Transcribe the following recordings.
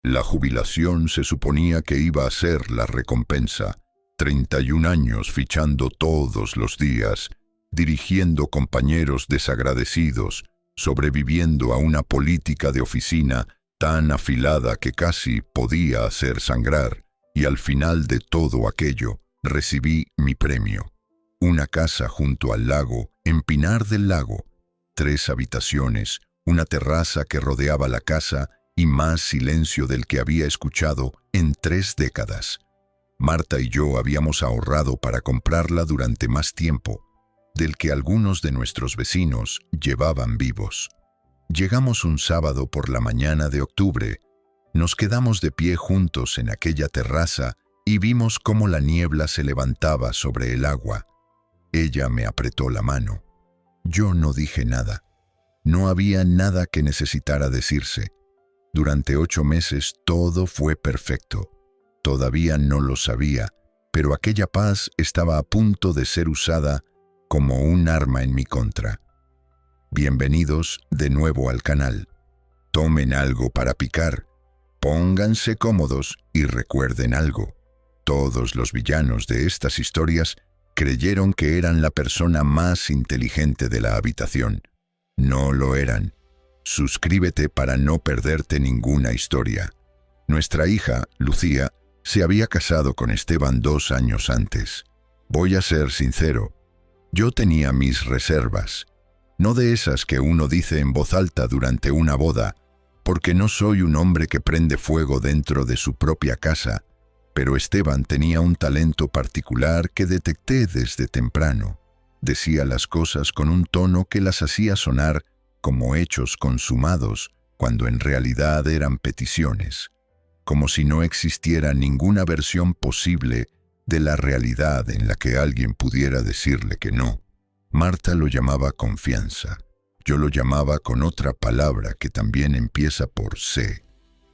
La jubilación se suponía que iba a ser la recompensa. 31 años fichando todos los días, dirigiendo compañeros desagradecidos, sobreviviendo a una política de oficina tan afilada que casi podía hacer sangrar, y al final de todo aquello recibí mi premio. Una casa junto al lago, en Pinar del Lago, 3 habitaciones, una terraza que rodeaba la casa y más silencio del que había escuchado en 3 décadas. Marta y yo habíamos ahorrado para comprarla durante más tiempo del que algunos de nuestros vecinos llevaban vivos. Llegamos un sábado por la mañana de octubre. Nos quedamos de pie juntos en aquella terraza y vimos cómo la niebla se levantaba sobre el agua. Ella me apretó la mano. Yo no dije nada. No había nada que necesitara decirse. Durante 8 meses todo fue perfecto. Todavía no lo sabía, pero aquella paz estaba a punto de ser usada como un arma en mi contra. Bienvenidos de nuevo al canal. Tomen algo para picar, pónganse cómodos y recuerden algo. Todos los villanos de estas historias creyeron que eran la persona más inteligente de la habitación. No lo eran. Suscríbete para no perderte ninguna historia. Nuestra hija, Lucía, se había casado con Esteban 2 años antes. Voy a ser sincero, yo tenía mis reservas. No de esas que uno dice en voz alta durante una boda, porque no soy un hombre que prende fuego dentro de su propia casa, pero Esteban tenía un talento particular que detecté desde temprano. Decía las cosas con un tono que las hacía sonar como hechos consumados, cuando en realidad eran peticiones, como si no existiera ninguna versión posible de la realidad en la que alguien pudiera decirle que no. Marta lo llamaba confianza. Yo lo llamaba con otra palabra que también empieza por C.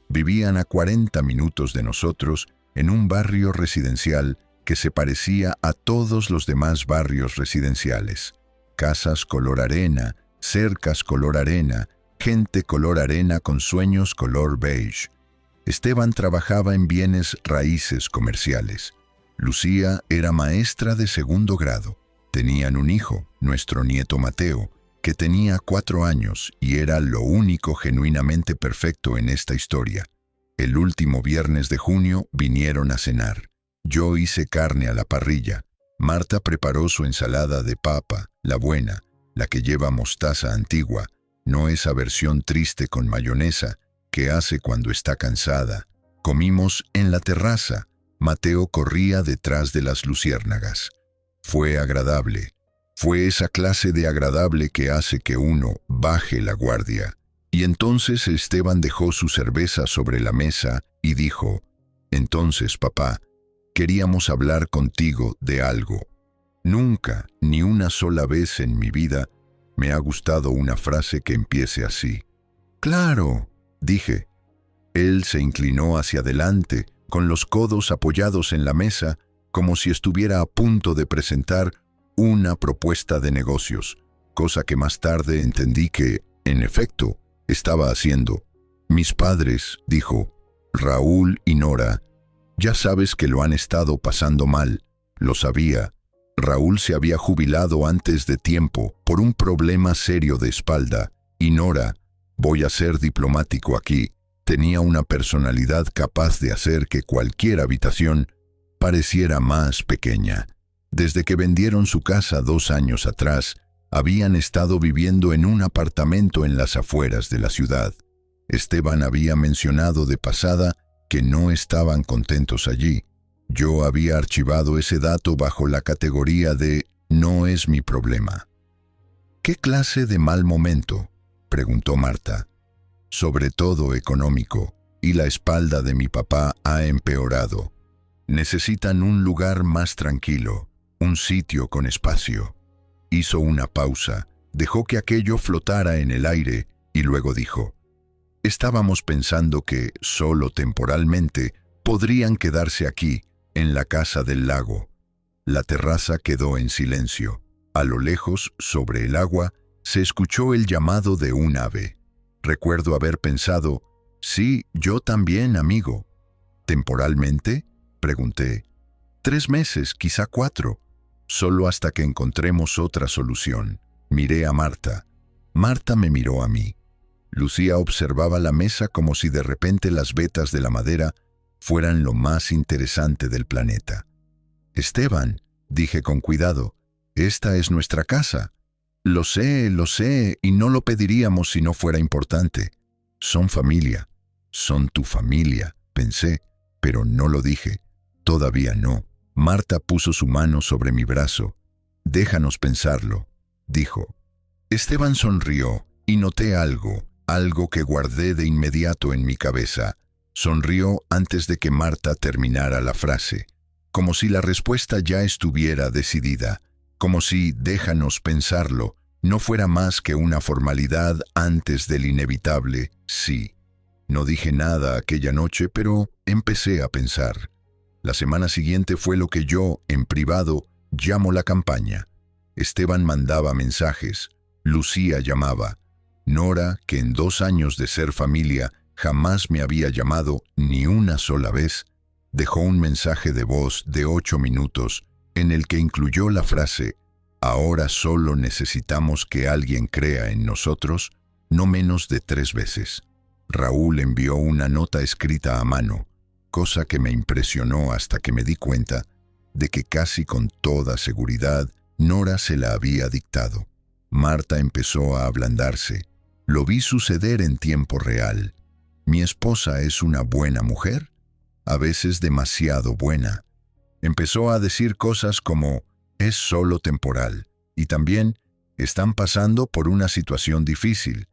Vivían a 40 minutos de nosotros en un barrio residencial que se parecía a todos los demás barrios residenciales. Casas color arena, cercas color arena, gente color arena con sueños color beige. Esteban trabajaba en bienes raíces comerciales. Lucía era maestra de 2º grado. Tenían un hijo, nuestro nieto Mateo, que tenía 4 años y era lo único genuinamente perfecto en esta historia. El último viernes de junio vinieron a cenar. Yo hice carne a la parrilla. Marta preparó su ensalada de papa, la buena, la que lleva mostaza antigua, no esa versión triste con mayonesa que hace cuando está cansada. Comimos en la terraza. Mateo corría detrás de las luciérnagas. Fue agradable. Fue esa clase de agradable que hace que uno baje la guardia. Y entonces Esteban dejó su cerveza sobre la mesa y dijo: «Entonces, papá, queríamos hablar contigo de algo. Nunca, ni una sola vez en mi vida, me ha gustado una frase que empiece así». «Claro», dije. Él se inclinó hacia adelante, con los codos apoyados en la mesa, como si estuviera a punto de presentar una propuesta de negocios, cosa que más tarde entendí que, en efecto, estaba haciendo. «Mis padres», dijo, «Raúl y Nora, ya sabes que lo han estado pasando mal». Lo sabía. Raúl se había jubilado antes de tiempo por un problema serio de espalda, y Nora, voy a ser diplomático aquí, tenía una personalidad capaz de hacer que cualquier habitación pareciera más pequeña. Desde que vendieron su casa 2 años atrás, habían estado viviendo en un apartamento en las afueras de la ciudad. Esteban había mencionado de pasada que no estaban contentos allí. Yo había archivado ese dato bajo la categoría de «no es mi problema». «¿Qué clase de mal momento?», preguntó Marta. «Sobre todo económico, y la espalda de mi papá ha empeorado. Necesitan un lugar más tranquilo, un sitio con espacio». Hizo una pausa, dejó que aquello flotara en el aire y luego dijo: «Estábamos pensando que, solo temporalmente, podrían quedarse aquí, en la casa del lago». La terraza quedó en silencio. A lo lejos, sobre el agua, se escuchó el llamado de un ave. Recuerdo haber pensado: Sí, yo también, amigo. ¿Temporalmente? Pregunté. 3 meses, quizá 4. Solo hasta que encontremos otra solución. Miré a Marta. Marta me miró a mí. Lucía observaba la mesa como si de repente las vetas de la madera fueran lo más interesante del planeta. Esteban, dije con cuidado, esta es nuestra casa. Lo sé, y no lo pediríamos si no fuera importante. Son familia. Son tu familia, pensé, pero no lo dije. Todavía no. Marta puso su mano sobre mi brazo. Déjanos pensarlo, dijo. Esteban sonrió y noté algo que guardé de inmediato en mi cabeza. Sonrió antes de que Marta terminara la frase, como si la respuesta ya estuviera decidida, como si déjanos pensarlo no fuera más que una formalidad antes del inevitable sí. No dije nada aquella noche, pero empecé a pensar. La semana siguiente fue lo que yo, en privado, llamo la campaña. Esteban mandaba mensajes, Lucía llamaba. Nora, que en 2 años de ser familia jamás me había llamado ni una sola vez, dejó un mensaje de voz de 8 minutos en el que incluyó la frase «Ahora solo necesitamos que alguien crea en nosotros», no menos de 3 veces. Raúl envió una nota escrita a mano, cosa que me impresionó hasta que me di cuenta de que casi con toda seguridad Nora se la había dictado. Marta empezó a ablandarse. Lo vi suceder en tiempo real. ¿Mi esposa es una buena mujer? A veces demasiado buena. Empezó a decir cosas como, es solo temporal, y también, están pasando por una situación difícil,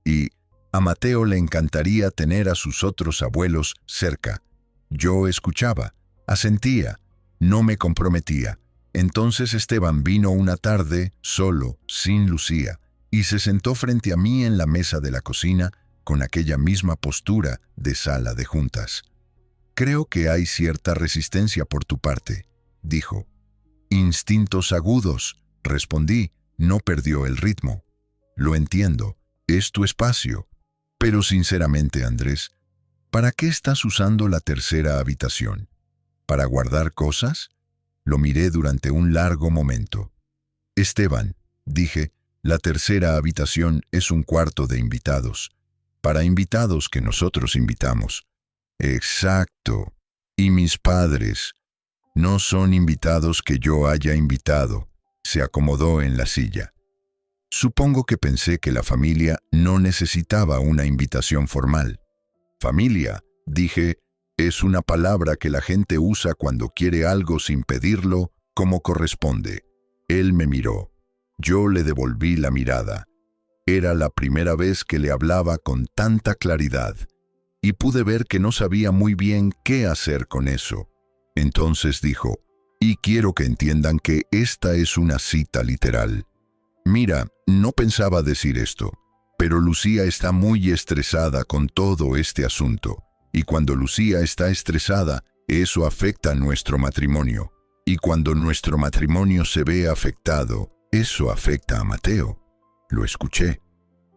y a Mateo le encantaría tener a sus otros abuelos cerca. Yo escuchaba, asentía, no me comprometía. Entonces Esteban vino una tarde, solo, sin Lucía, y se sentó frente a mí en la mesa de la cocina con aquella misma postura de sala de juntas. Creo que hay cierta resistencia por tu parte, dijo. Instintos agudos, respondí, no perdió el ritmo. Lo entiendo, es tu espacio. Pero sinceramente, Andrés, ¿para qué estás usando la tercera habitación? ¿Para guardar cosas? Lo miré durante un largo momento. Esteban, dije, la tercera habitación es un cuarto de invitados. Para invitados que nosotros invitamos. Exacto. Y mis padres no son invitados que yo haya invitado. Se acomodó en la silla. Supongo que pensé que la familia no necesitaba una invitación formal. Familia, dije, es una palabra que la gente usa cuando quiere algo sin pedirlo, como corresponde. Él me miró. Yo le devolví la mirada. Era la primera vez que le hablaba con tanta claridad, y pude ver que no sabía muy bien qué hacer con eso. Entonces dijo, y quiero que entiendan que esta es una cita literal. Mira, no pensaba decir esto, pero Lucía está muy estresada con todo este asunto, y cuando Lucía está estresada, eso afecta a nuestro matrimonio, y cuando nuestro matrimonio se ve afectado, eso afecta a Mateo. Lo escuché.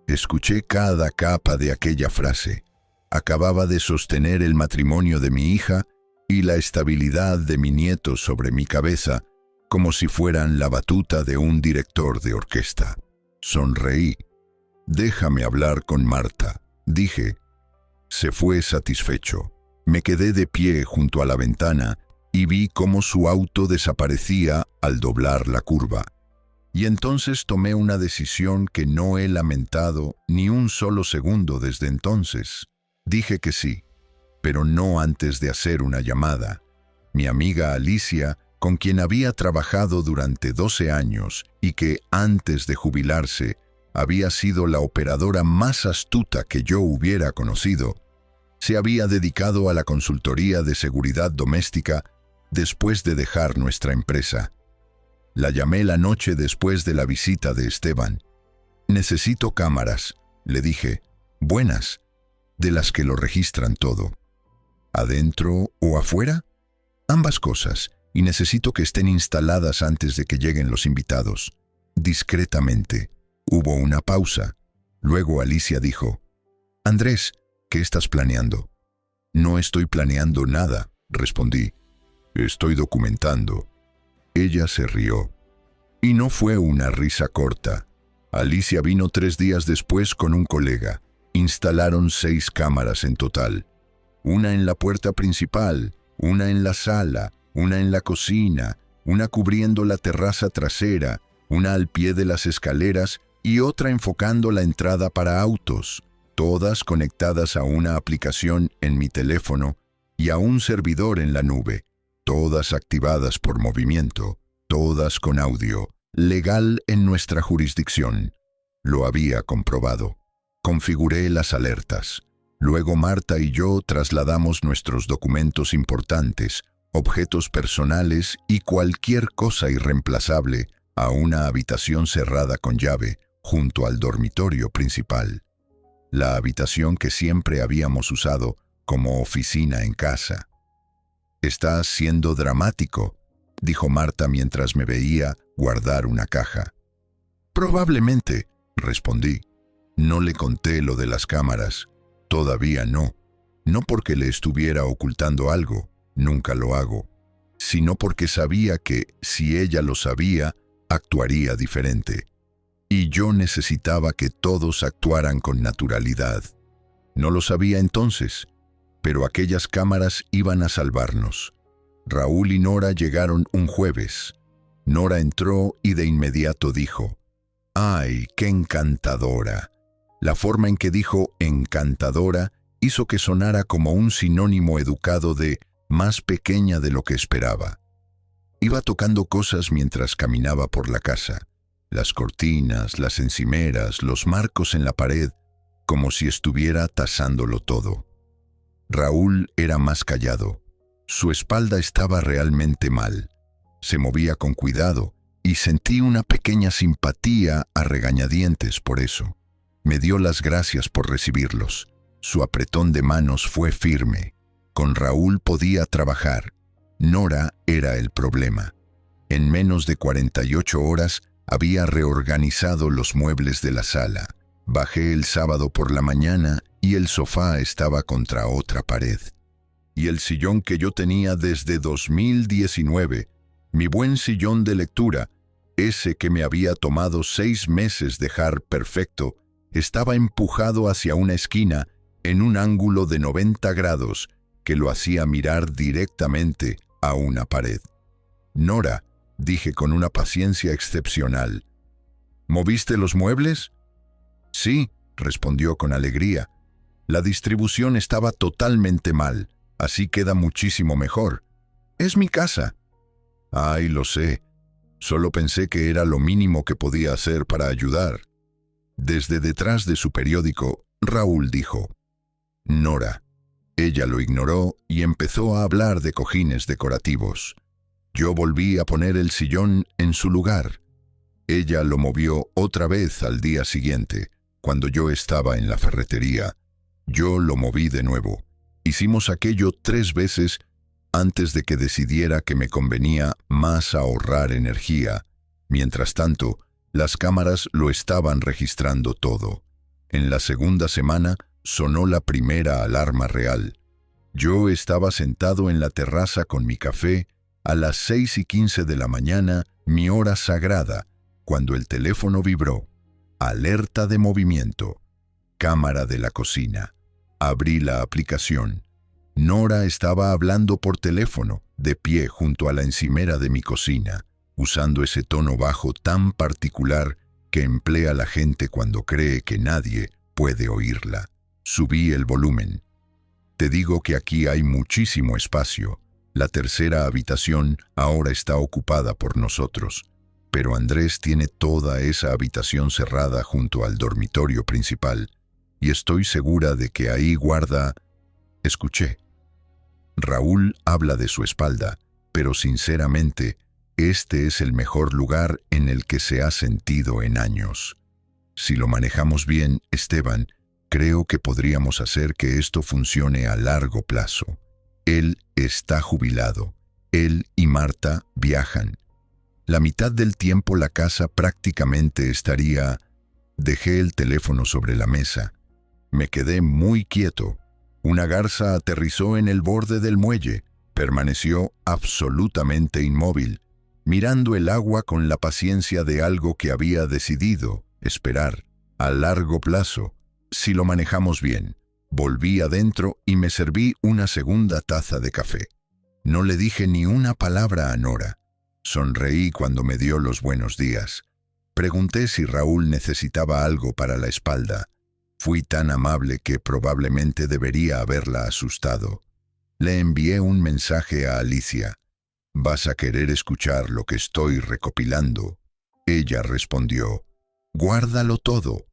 Escuché cada capa de aquella frase. Acababa de sostener el matrimonio de mi hija y la estabilidad de mi nieto sobre mi cabeza, como si fueran la batuta de un director de orquesta. Sonreí. Déjame hablar con Marta, dije. Se fue satisfecho. Me quedé de pie junto a la ventana y vi cómo su auto desaparecía al doblar la curva. Y entonces tomé una decisión que no he lamentado ni un solo segundo desde entonces. Dije que sí, pero no antes de hacer una llamada. Mi amiga Alicia, con quien había trabajado durante 12 años y que, antes de jubilarse, había sido la operadora más astuta que yo hubiera conocido, se había dedicado a la consultoría de seguridad doméstica después de dejar nuestra empresa. La llamé la noche después de la visita de Esteban. Necesito cámaras, le dije, buenas, de las que lo registran todo. ¿Adentro o afuera? Ambas cosas, y necesito que estén instaladas antes de que lleguen los invitados. Discretamente. Hubo una pausa. Luego Alicia dijo, Andrés, ¿qué estás planeando? No estoy planeando nada, respondí. Estoy documentando. Ella se rió. Y no fue una risa corta. Alicia vino 3 días después con un colega. Instalaron 6 cámaras en total. Una en la puerta principal, una en la sala, una en la cocina, una cubriendo la terraza trasera, una al pie de las escaleras y otra enfocando la entrada para autos, todas conectadas a una aplicación en mi teléfono y a un servidor en la nube, todas activadas por movimiento, todas con audio, legal en nuestra jurisdicción. Lo había comprobado. Configuré las alertas. Luego Marta y yo trasladamos nuestros documentos importantes, objetos personales y cualquier cosa irreemplazable a una habitación cerrada con llave junto al dormitorio principal, la habitación que siempre habíamos usado como oficina en casa. «Estás siendo dramático», dijo Marta mientras me veía guardar una caja. «Probablemente», respondí. No le conté lo de las cámaras. Todavía no. No porque le estuviera ocultando algo, nunca lo hago, sino porque sabía que, si ella lo sabía, actuaría diferente. Y yo necesitaba que todos actuaran con naturalidad. No lo sabía entonces, pero aquellas cámaras iban a salvarnos. Raúl y Nora llegaron un jueves. Nora entró y de inmediato dijo, «¡Ay, qué encantadora!». La forma en que dijo encantadora hizo que sonara como un sinónimo educado de más pequeña de lo que esperaba. Iba tocando cosas mientras caminaba por la casa. Las cortinas, las encimeras, los marcos en la pared, como si estuviera tasándolo todo. Raúl era más callado. Su espalda estaba realmente mal. Se movía con cuidado y sentí una pequeña simpatía a regañadientes por eso. Me dio las gracias por recibirlos. Su apretón de manos fue firme. Con Raúl podía trabajar. Nora era el problema. En menos de 48 horas había reorganizado los muebles de la sala. Bajé el sábado por la mañana y el sofá estaba contra otra pared. Y el sillón que yo tenía desde 2019, mi buen sillón de lectura, ese que me había tomado 6 meses dejar perfecto, estaba empujado hacia una esquina en un ángulo de 90 grados que lo hacía mirar directamente a una pared. «Nora», dije con una paciencia excepcional, «¿moviste los muebles?». «Sí», respondió con alegría. «La distribución estaba totalmente mal, así queda muchísimo mejor. Es mi casa». «Ay, lo sé. Solo pensé que era lo mínimo que podía hacer para ayudar». Desde detrás de su periódico, Raúl dijo, «Nora». Ella lo ignoró y empezó a hablar de cojines decorativos. Yo volví a poner el sillón en su lugar. Ella lo movió otra vez al día siguiente, cuando yo estaba en la ferretería. Yo lo moví de nuevo. Hicimos aquello 3 veces antes de que decidiera que me convenía más ahorrar energía. Mientras tanto, las cámaras lo estaban registrando todo. En la segunda semana sonó la primera alarma real. Yo estaba sentado en la terraza con mi café a las 6:15 de la mañana, mi hora sagrada, cuando el teléfono vibró. Alerta de movimiento. Cámara de la cocina. Abrí la aplicación. Nora estaba hablando por teléfono, de pie junto a la encimera de mi cocina, usando ese tono bajo tan particular que emplea la gente cuando cree que nadie puede oírla. Subí el volumen. «Te digo que aquí hay muchísimo espacio. La tercera habitación ahora está ocupada por nosotros, pero Andrés tiene toda esa habitación cerrada junto al dormitorio principal, y estoy segura de que ahí guarda...». Escuché. Raúl habla de su espalda, pero sinceramente, este es el mejor lugar en el que se ha sentido en años. Si lo manejamos bien, Esteban, creo que podríamos hacer que esto funcione a largo plazo. Él está jubilado. Él y Marta viajan. La mitad del tiempo la casa prácticamente estaría... Dejé el teléfono sobre la mesa. Me quedé muy quieto, Una garza aterrizó en el borde del muelle. Permaneció absolutamente inmóvil, mirando el agua con la paciencia de algo que había decidido esperar a largo plazo, si lo manejamos bien. Volví adentro y me serví una segunda taza de café. No le dije ni una palabra a Nora. Sonreí cuando me dio los buenos días. Pregunté si Raúl necesitaba algo para la espalda. Fui tan amable que probablemente debería haberla asustado. Le envié un mensaje a Alicia. «¿Vas a querer escuchar lo que estoy recopilando?». Ella respondió: «Guárdalo todo».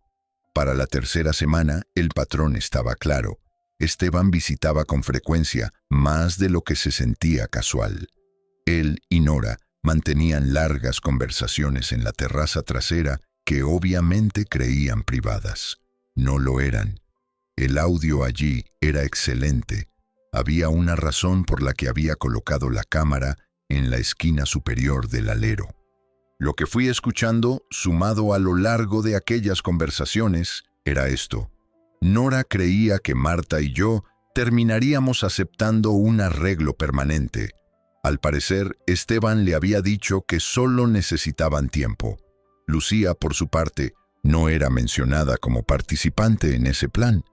Para la tercera semana, el patrón estaba claro. Esteban visitaba con frecuencia, más de lo que se sentía casual. Él y Nora mantenían largas conversaciones en la terraza trasera que obviamente creían privadas. No lo eran. El audio allí era excelente. Había una razón por la que había colocado la cámara en la esquina superior del alero. Lo que fui escuchando, sumado a lo largo de aquellas conversaciones, era esto. Nora creía que Marta y yo terminaríamos aceptando un arreglo permanente. Al parecer, Esteban le había dicho que solo necesitaban tiempo. Lucía, por su parte, no era mencionada como participante en ese plan,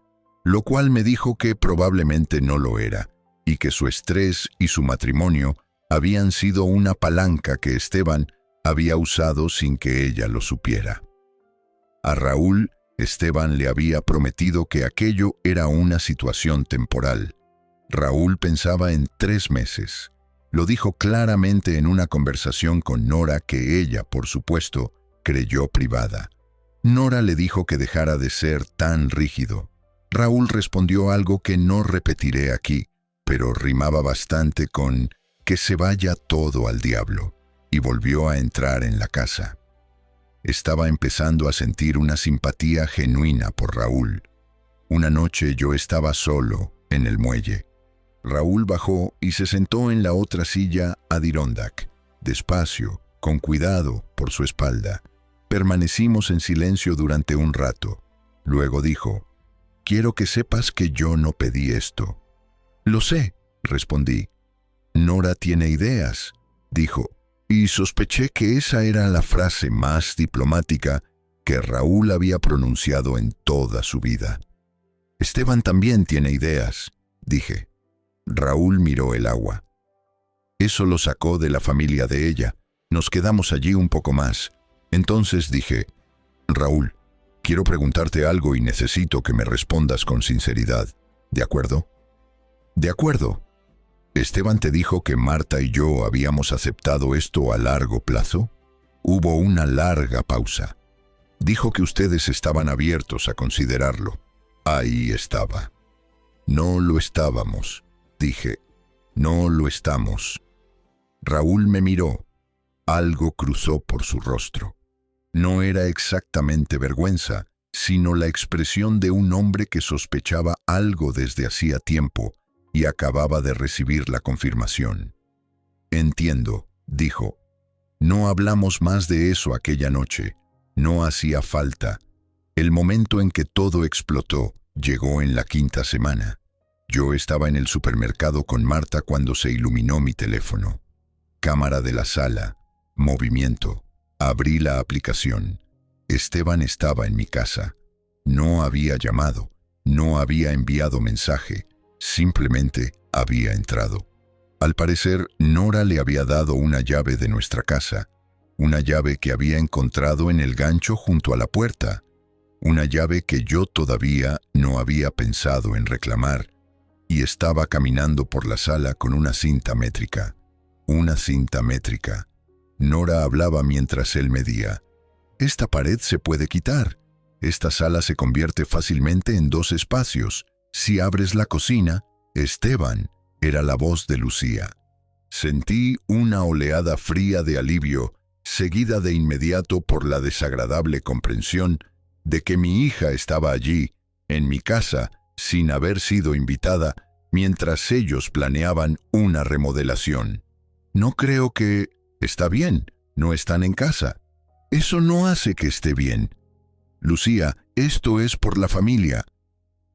lo cual me dijo que probablemente no lo era, y que su estrés y su matrimonio habían sido una palanca que Esteban había usado sin que ella lo supiera. A Raúl, Esteban le había prometido que aquello era una situación temporal. Raúl pensaba en 3 meses. Lo dijo claramente en una conversación con Nora que ella, por supuesto, creyó privada. Nora le dijo que dejara de ser tan rígido. Raúl respondió algo que no repetiré aquí, pero rimaba bastante con «que se vaya todo al diablo», y volvió a entrar en la casa. Estaba empezando a sentir una simpatía genuina por Raúl. Una noche yo estaba solo en el muelle. Raúl bajó y se sentó en la otra silla Adirondack, despacio, con cuidado por su espalda. Permanecimos en silencio durante un rato. Luego dijo: «Quiero que sepas que yo no pedí esto». «Lo sé», respondí. «Nora tiene ideas», dijo, y sospeché que esa era la frase más diplomática que Raúl había pronunciado en toda su vida. «Esteban también tiene ideas», dije. Raúl miró el agua. «Eso lo sacó de la familia de ella. Nos quedamos allí un poco más. Entonces dije: Raúl, quiero preguntarte algo y necesito que me respondas con sinceridad. ¿De acuerdo?». «De acuerdo». «¿Esteban te dijo que Marta y yo habíamos aceptado esto a largo plazo?». Hubo una larga pausa. «Dijo que ustedes estaban abiertos a considerarlo». Ahí estaba. «No lo estábamos», dije. «No lo estamos». Raúl me miró. Algo cruzó por su rostro. No era exactamente vergüenza, sino la expresión de un hombre que sospechaba algo desde hacía tiempo y acababa de recibir la confirmación. «Entiendo», dijo. «No hablamos más de eso aquella noche. No hacía falta. El momento en que todo explotó llegó en la 5ª semana. Yo estaba en el supermercado con Marta cuando se iluminó mi teléfono. Cámara de la sala. Movimiento. Abrí la aplicación. Esteban estaba en mi casa. No había llamado. No había enviado mensaje. Simplemente había entrado. Al parecer, Nora le había dado una llave de nuestra casa. Una llave que había encontrado en el gancho junto a la puerta. Una llave que yo todavía no había pensado en reclamar. Y estaba caminando por la sala con una cinta métrica. Una cinta métrica. Nora hablaba mientras él medía. «Esta pared se puede quitar. Esta sala se convierte fácilmente en 2 espacios. Si abres la cocina». «Esteban», era la voz de Lucía. Sentí una oleada fría de alivio, seguida de inmediato por la desagradable comprensión de que mi hija estaba allí, en mi casa, sin haber sido invitada, mientras ellos planeaban una remodelación. «No creo que... Está bien, no están en casa». «Eso no hace que esté bien». «Lucía, esto es por la familia».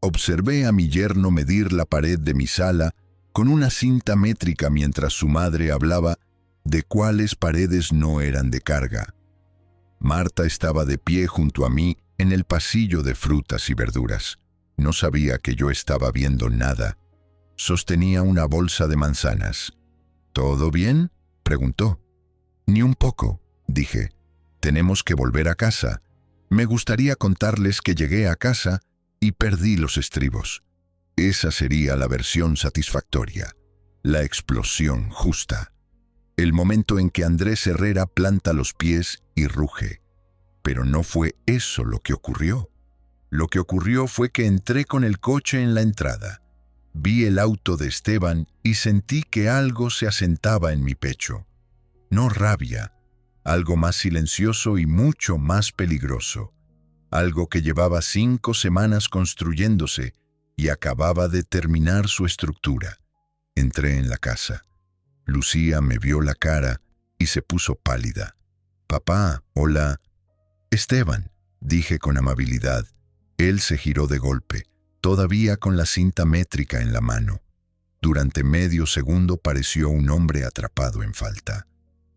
Observé a mi yerno medir la pared de mi sala con una cinta métrica mientras su madre hablaba de cuáles paredes no eran de carga. Marta estaba de pie junto a mí en el pasillo de frutas y verduras. No sabía que yo estaba viendo nada. Sostenía una bolsa de manzanas. ¿Todo bien?, preguntó. Ni un poco, dije. Tenemos que volver a casa. Me gustaría contarles que llegué a casa y perdí los estribos. Esa sería la versión satisfactoria, la explosión justa. El momento en que Andrés Herrera planta los pies y ruge. Pero no fue eso lo que ocurrió. Lo que ocurrió fue que entré con el coche en la entrada. Vi el auto de Esteban y sentí que algo se asentaba en mi pecho. No rabia, algo más silencioso y mucho más peligroso. Algo que llevaba 5 semanas construyéndose y acababa de terminar su estructura. Entré en la casa. Lucía me vio la cara y se puso pálida. «Papá, hola». «Esteban», dije con amabilidad. Él se giró de golpe, todavía con la cinta métrica en la mano. Durante medio segundo pareció un hombre atrapado en falta.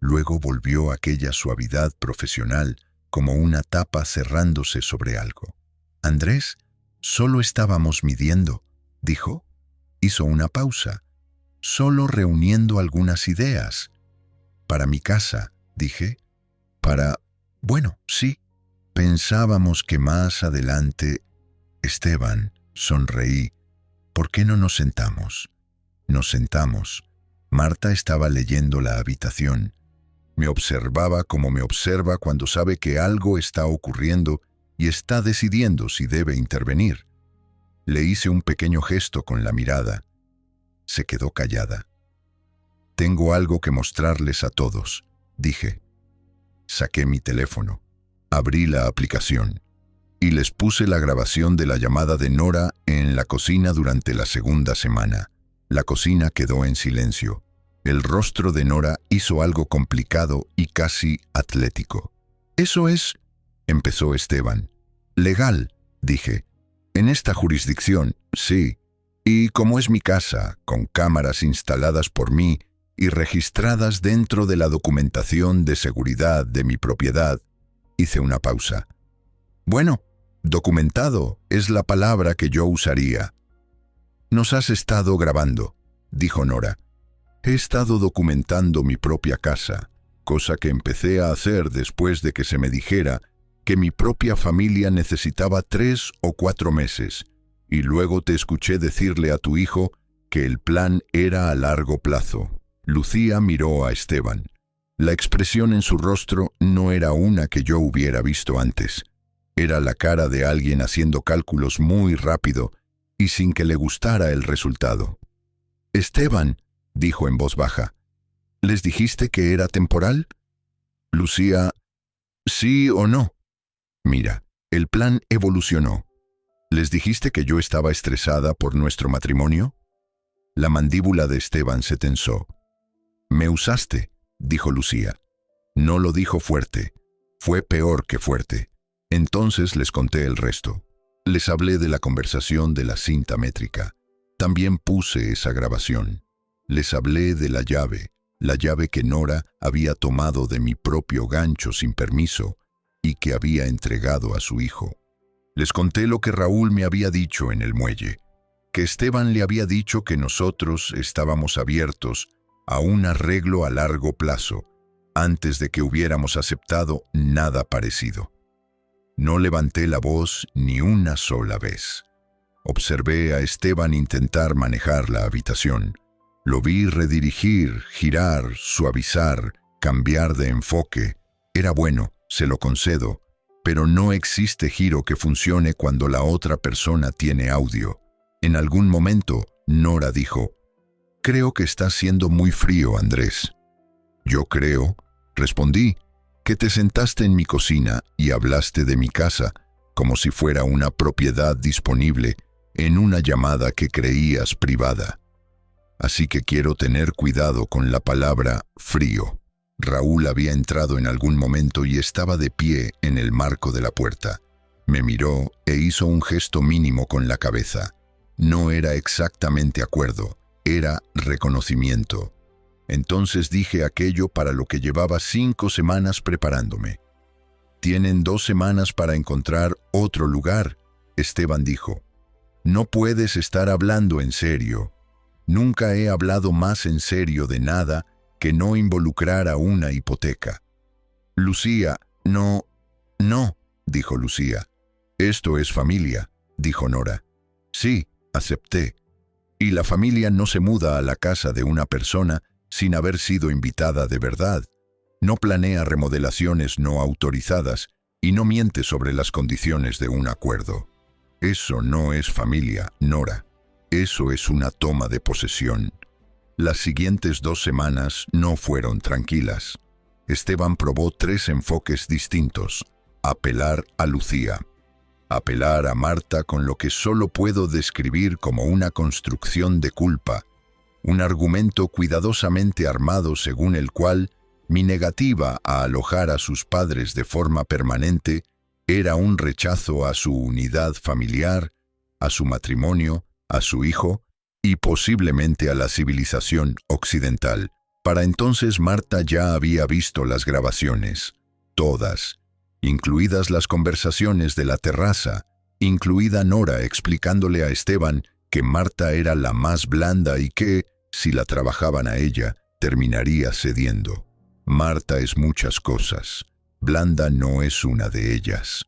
Luego volvió aquella suavidad profesional, como una tapa cerrándose sobre algo. «Andrés, solo estábamos midiendo», dijo. Hizo una pausa. «Solo reuniendo algunas ideas». «Para mi casa», dije. Bueno, sí. Pensábamos que más adelante... Esteban, sonreí. «¿Por qué no nos sentamos?» Nos sentamos. Marta estaba leyendo la habitación. Me observaba como me observa cuando sabe que algo está ocurriendo y está decidiendo si debe intervenir. Le hice un pequeño gesto con la mirada. Se quedó callada. «Tengo algo que mostrarles a todos», dije. Saqué mi teléfono. Abrí la aplicación y les puse la grabación de la llamada de Nora en la cocina durante la segunda semana. La cocina quedó en silencio. El rostro de Nora hizo algo complicado y casi atlético. «Eso es», empezó Esteban. «Legal», dije. «En esta jurisdicción, sí. Y como es mi casa, con cámaras instaladas por mí y registradas dentro de la documentación de seguridad de mi propiedad». Hice una pausa. «Bueno, documentado es la palabra que yo usaría». «Nos has estado grabando», dijo Nora. «He estado documentando mi propia casa, cosa que empecé a hacer después de que se me dijera que mi propia familia necesitaba 3 o 4 meses, y luego te escuché decirle a tu hijo que el plan era a largo plazo». Lucía miró a Esteban. La expresión en su rostro no era una que yo hubiera visto antes. Era la cara de alguien haciendo cálculos muy rápido y sin que le gustara el resultado. «Esteban», dijo en voz baja, «¿les dijiste que era temporal?» Lucía, «¿Sí o no?» «Mira, el plan evolucionó. ¿Les dijiste que yo estaba estresada por nuestro matrimonio?» La mandíbula de Esteban se tensó. «Me usaste», dijo Lucía. No lo dijo fuerte. Fue peor que fuerte. Entonces les conté el resto. Les hablé de la conversación de la cinta métrica. También puse esa grabación. Les hablé de la llave que Nora había tomado de mi propio gancho sin permiso y que había entregado a su hijo. Les conté lo que Raúl me había dicho en el muelle, que Esteban le había dicho que nosotros estábamos abiertos a un arreglo a largo plazo, antes de que hubiéramos aceptado nada parecido. No levanté la voz ni una sola vez. Observé a Esteban intentar manejar la habitación. Lo vi redirigir, girar, suavizar, cambiar de enfoque. Era bueno, se lo concedo, pero no existe giro que funcione cuando la otra persona tiene audio. En algún momento, Nora dijo: «Creo que está siendo muy frío, Andrés». «Yo creo», respondí, «que te sentaste en mi cocina y hablaste de mi casa como si fuera una propiedad disponible en una llamada que creías privada. Así que quiero tener cuidado con la palabra frío». Raúl había entrado en algún momento y estaba de pie en el marco de la puerta. Me miró e hizo un gesto mínimo con la cabeza. No era exactamente acuerdo, era reconocimiento. Entonces dije aquello para lo que llevaba 5 semanas preparándome. «Tienen 2 semanas para encontrar otro lugar», Esteban dijo. «No puedes estar hablando en serio. Nunca he hablado más en serio de nada que no involucrara una hipoteca». «Lucía, no, dijo Lucía. «Esto es familia», dijo Nora. «Sí», acepté. «Y la familia no se muda a la casa de una persona sin haber sido invitada de verdad. No planea remodelaciones no autorizadas y no miente sobre las condiciones de un acuerdo. Eso no es familia, Nora. Eso es una toma de posesión». Las siguientes 2 semanas no fueron tranquilas. Esteban probó 3 enfoques distintos. Apelar a Lucía. Apelar a Marta con lo que solo puedo describir como una construcción de culpa. Un argumento cuidadosamente armado según el cual mi negativa a alojar a sus padres de forma permanente era un rechazo a su unidad familiar, a su matrimonio, a su hijo y posiblemente a la civilización occidental. Para entonces Marta ya había visto las grabaciones, todas, incluidas las conversaciones de la terraza, incluida Nora explicándole a Esteban que Marta era la más blanda y que, si la trabajaban a ella, terminaría cediendo. Marta es muchas cosas, blanda no es una de ellas.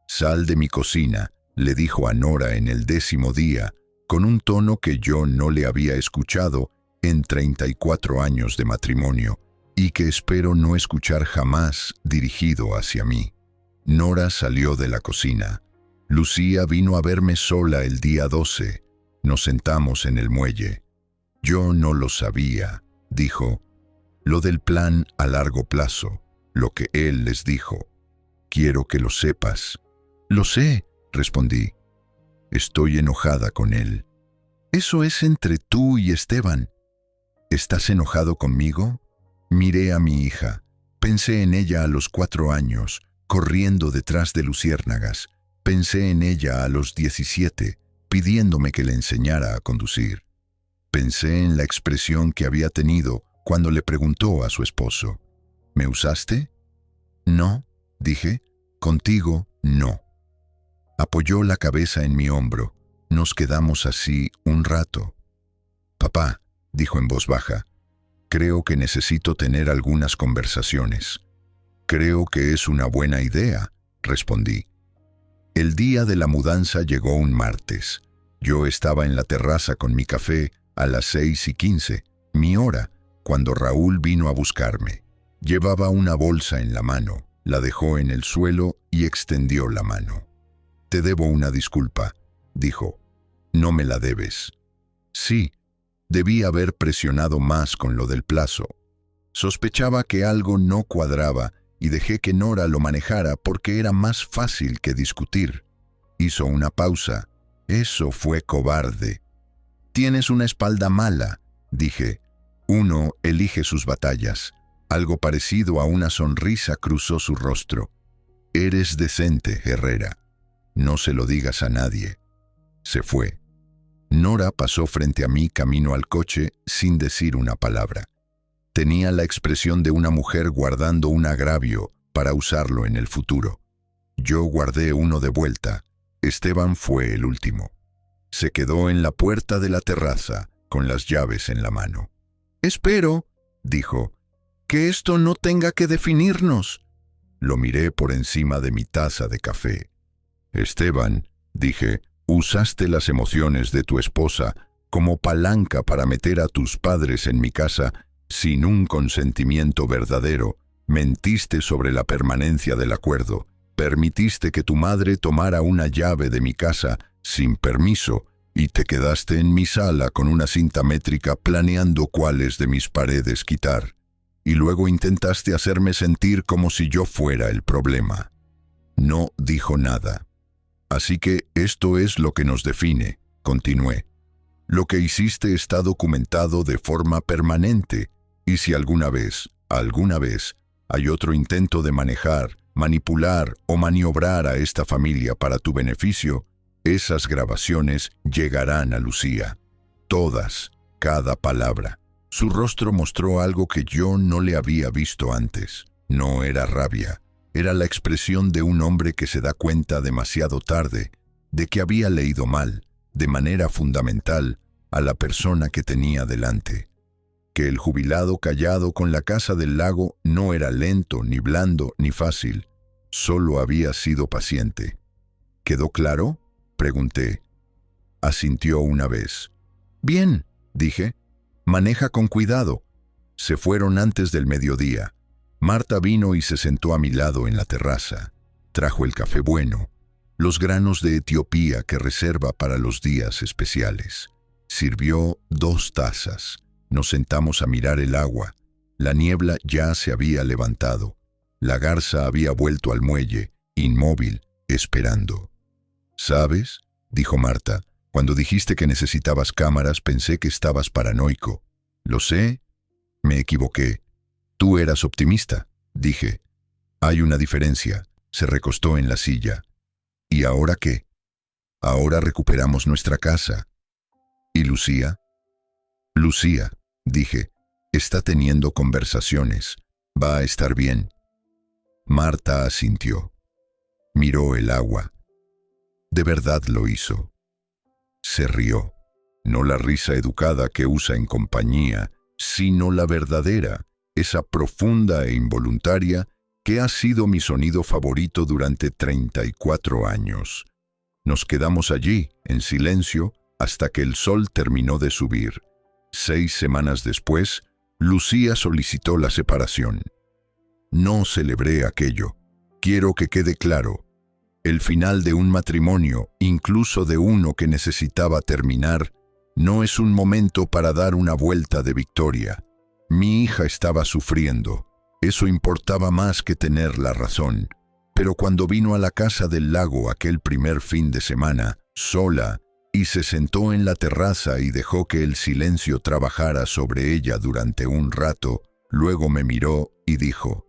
«Sal de mi cocina», le dijo a Nora en el 10º día, con un tono que yo no le había escuchado en 34 años de matrimonio y que espero no escuchar jamás dirigido hacia mí. Nora salió de la cocina. Lucía vino a verme sola el día 12. Nos sentamos en el muelle. «Yo no lo sabía», dijo. «Lo del plan a largo plazo, lo que él les dijo. Quiero que lo sepas». «Lo sé», respondí. «Estoy enojada con él». «Eso es entre tú y Esteban». «¿Estás enojado conmigo?» Miré a mi hija. Pensé en ella a los 4 años, corriendo detrás de luciérnagas. Pensé en ella a los 17, pidiéndome que le enseñara a conducir. Pensé en la expresión que había tenido cuando le preguntó a su esposo. «¿Me usaste?» «No», dije. «Contigo, no». Apoyó la cabeza en mi hombro. Nos quedamos así un rato. «Papá», dijo en voz baja, «creo que necesito tener algunas conversaciones». «Creo que es una buena idea», respondí. El día de la mudanza llegó un martes. Yo estaba en la terraza con mi café a las 6:15, mi hora, cuando Raúl vino a buscarme. Llevaba una bolsa en la mano, la dejó en el suelo y extendió la mano. «Te debo una disculpa», dijo. «No me la debes». «Sí, debí haber presionado más con lo del plazo. Sospechaba que algo no cuadraba y dejé que Nora lo manejara porque era más fácil que discutir». Hizo una pausa. «Eso fue cobarde». «Tienes una espalda mala», dije. «Uno elige sus batallas». Algo parecido a una sonrisa cruzó su rostro. «Eres decente, Herrera. No se lo digas a nadie». Se fue. Nora pasó frente a mí camino al coche sin decir una palabra. Tenía la expresión de una mujer guardando un agravio para usarlo en el futuro. Yo guardé uno de vuelta. Esteban fue el último. Se quedó en la puerta de la terraza con las llaves en la mano. «Espero», dijo, «que esto no tenga que definirnos». Lo miré por encima de mi taza de café. «Esteban», dije, «usaste las emociones de tu esposa como palanca para meter a tus padres en mi casa sin un consentimiento verdadero. Mentiste sobre la permanencia del acuerdo. Permitiste que tu madre tomara una llave de mi casa sin permiso y te quedaste en mi sala con una cinta métrica planeando cuáles de mis paredes quitar. Y luego intentaste hacerme sentir como si yo fuera el problema». No dijo nada. «Así que esto es lo que nos define», continué. «Lo que hiciste está documentado de forma permanente, y si alguna vez, hay otro intento de manejar, manipular o maniobrar a esta familia para tu beneficio, esas grabaciones llegarán a Lucía. Todas, cada palabra. Su rostro mostró algo que yo no le había visto antes. No era rabia, era la expresión de un hombre que se da cuenta demasiado tarde de que había leído mal, de manera fundamental, a la persona que tenía delante. Que el jubilado callado con la casa del lago no era lento, ni blando, ni fácil. Solo había sido paciente. ¿Quedó claro?, pregunté. Asintió una vez. Bien, dije. Maneja con cuidado. Se fueron antes del mediodía. Marta vino y se sentó a mi lado en la terraza. Trajo el café bueno, los granos de Etiopía que reserva para los días especiales. Sirvió 2 tazas. Nos sentamos a mirar el agua. La niebla ya se había levantado. La garza había vuelto al muelle, inmóvil, esperando. ¿Sabes?, dijo Marta, cuando dijiste que necesitabas cámaras pensé que estabas paranoico. Lo sé, me equivoqué. Tú eras optimista, dije. Hay una diferencia. Se recostó en la silla. ¿Y ahora qué? Ahora recuperamos nuestra casa. ¿Y Lucía? Lucía, dije, está teniendo conversaciones. Va a estar bien. Marta asintió. Miró el agua. De verdad lo hizo. Se rió. No la risa educada que usa en compañía, sino la verdadera, esa profunda e involuntaria que ha sido mi sonido favorito durante 34 años. Nos quedamos allí, en silencio, hasta que el sol terminó de subir. 6 semanas después, Lucía solicitó la separación. No celebré aquello. Quiero que quede claro. El final de un matrimonio, incluso de uno que necesitaba terminar, no es un momento para dar una vuelta de victoria. Mi hija estaba sufriendo. Eso importaba más que tener la razón. Pero cuando vino a la casa del lago aquel primer fin de semana, sola, y se sentó en la terraza y dejó que el silencio trabajara sobre ella durante un rato, luego me miró y dijo,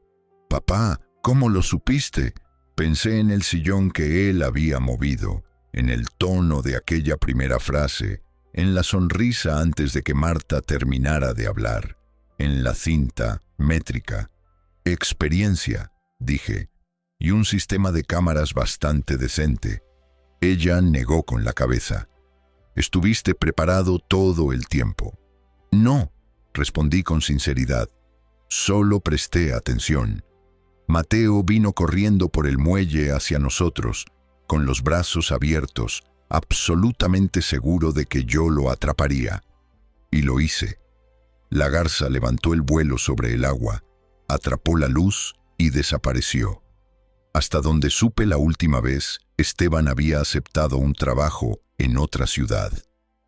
«Papá, ¿cómo lo supiste?» Pensé en el sillón que él había movido, en el tono de aquella primera frase, en la sonrisa antes de que Marta terminara de hablar, en la cinta métrica. Experiencia, dije, y un sistema de cámaras bastante decente. Ella negó con la cabeza. ¿Estuviste preparado todo el tiempo? No, respondí con sinceridad. Solo presté atención. Mateo vino corriendo por el muelle hacia nosotros, con los brazos abiertos, absolutamente seguro de que yo lo atraparía. Y lo hice. La garza levantó el vuelo sobre el agua, atrapó la luz y desapareció. Hasta donde supe la última vez, Esteban había aceptado un trabajo en otra ciudad.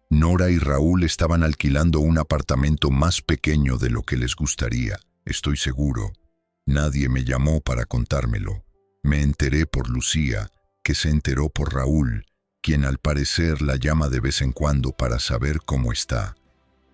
Nora y Raúl estaban alquilando un apartamento más pequeño de lo que les gustaría, estoy seguro. Nadie me llamó para contármelo. Me enteré por Lucía, que se enteró por Raúl, quien al parecer la llama de vez en cuando para saber cómo está.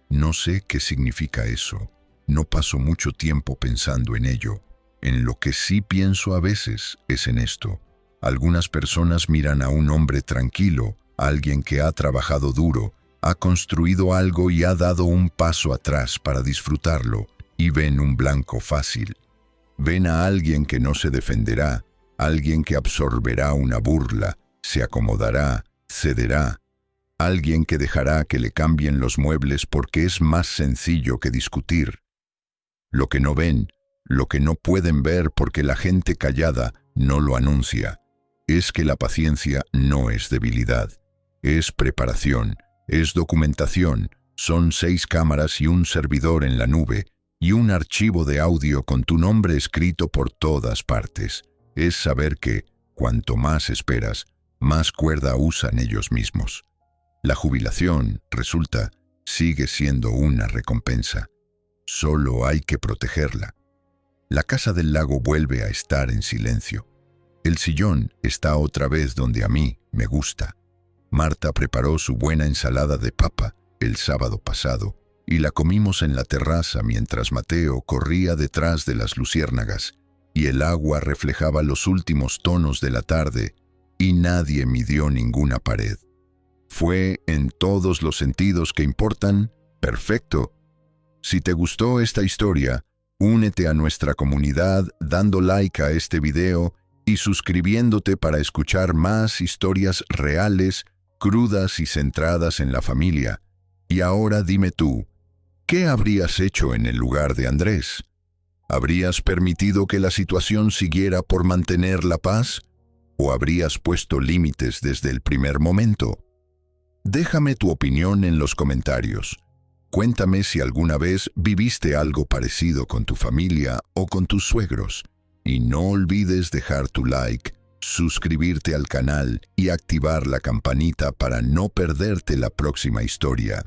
No sé qué significa eso. No paso mucho tiempo pensando en ello. En lo que sí pienso a veces es en esto. Algunas personas miran a un hombre tranquilo, alguien que ha trabajado duro, ha construido algo y ha dado un paso atrás para disfrutarlo, y ven un blanco fácil. Ven a alguien que no se defenderá, alguien que absorberá una burla, se acomodará, cederá, alguien que dejará que le cambien los muebles porque es más sencillo que discutir. Lo que no ven, lo que no pueden ver porque la gente callada no lo anuncia, es que la paciencia no es debilidad, es preparación, es documentación, son 6 cámaras y un servidor en la nube, y un archivo de audio con tu nombre escrito por todas partes. Es saber que, cuanto más esperas, más cuerda usan ellos mismos. La jubilación, resulta, sigue siendo una recompensa. Solo hay que protegerla. La casa del lago vuelve a estar en silencio. El sillón está otra vez donde a mí me gusta. Marta preparó su buena ensalada de papa el sábado pasado. y la comimos en la terraza mientras Mateo corría detrás de las luciérnagas y el agua reflejaba los últimos tonos de la tarde y nadie midió ninguna pared. Fue, en todos los sentidos que importan, perfecto. Si te gustó esta historia, únete a nuestra comunidad dando like a este video y suscribiéndote para escuchar más historias reales, crudas y centradas en la familia. Y ahora dime tú, ¿qué habrías hecho en el lugar de Andrés? ¿Habrías permitido que la situación siguiera por mantener la paz? ¿O habrías puesto límites desde el primer momento? Déjame tu opinión en los comentarios. Cuéntame si alguna vez viviste algo parecido con tu familia o con tus suegros. Y no olvides dejar tu like, suscribirte al canal y activar la campanita para no perderte la próxima historia.